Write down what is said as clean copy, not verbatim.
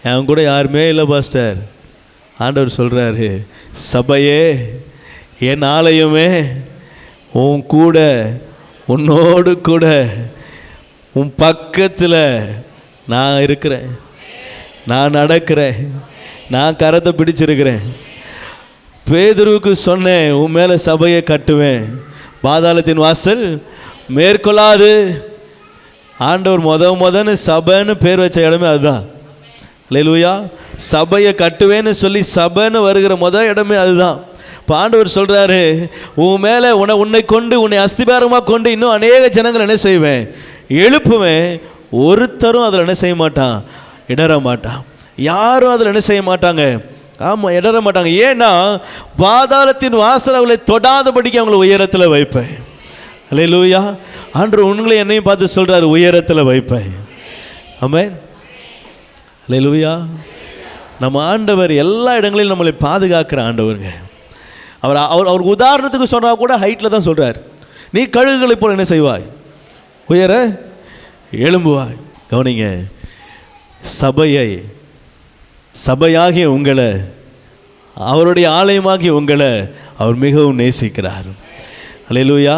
என் கூட யாருமே இல்லை பாஸ்டர். ஆண்டவர் சொல்கிறாரு, சபையே, என் ஆலயமே, உன் கூட, உன்னோடு கூட, உன் பக்கத்தில் நான் இருக்கிறேன், நான் நடக்கிறேன், நான் கரத்தை பிடிச்சிருக்கிறேன். பேதுருவுக்கு சொன்னேன், உன் மேலே சபையை கட்டுவேன், பாதாளத்தின் வாசல் மேற்கொள்ளாது. ஆண்டவர் முதன்னு சபைன்னு பேர் வச்ச இடமே அதுதான். அல்லேலூயா. சபையை கட்டுவேன்னு சொல்லி சபைன்னு வருகிற இடமே அதுதான். இப்போ ஆண்டவர் சொல்கிறாரு, உன் மேலே உன்னை கொண்டு, உன்னை அஸ்திபாரமாக கொண்டு இன்னும் அநேக ஜனங்கள் என்ன செய்வேன், எழுப்புவேன். ஒருத்தரும் அதில் என்ன செய்ய மாட்டான், இடற மாட்டான். யாரும் அதில் என்ன செய்ய மாட்டாங்க, ஆமாம், இடற மாட்டாங்க. ஏன்னா பாதாளத்தின் வாசல் அவளை தொடாதபடிக்கு அவங்களை உயரத்தில் வைப்பேன். அல்லேலூயா. ஆண்டவர் உங்களை என்னையும் பார்த்து சொல்கிறாரு, உயரத்தில் வைப்பேன். ஆமென். அல்லேலூயா. நம்ம ஆண்டவர் எல்லா இடங்களிலும் நம்மளை பாதுகாக்கிற ஆண்டவருங்க. அவர் உதாரணத்துக்கு சொல்கிறா கூட ஹைட்டில் தான் சொல்கிறார். நீ கழுகுகளை போல் என்ன செய்வாய், உயர எழும்புவாய். கவனிங்க, சபையாகிய உங்களை, அவருடைய ஆலயமாகிய உங்களை அவர் மிகவும் நேசிக்கிறார். அல்லேலூயா.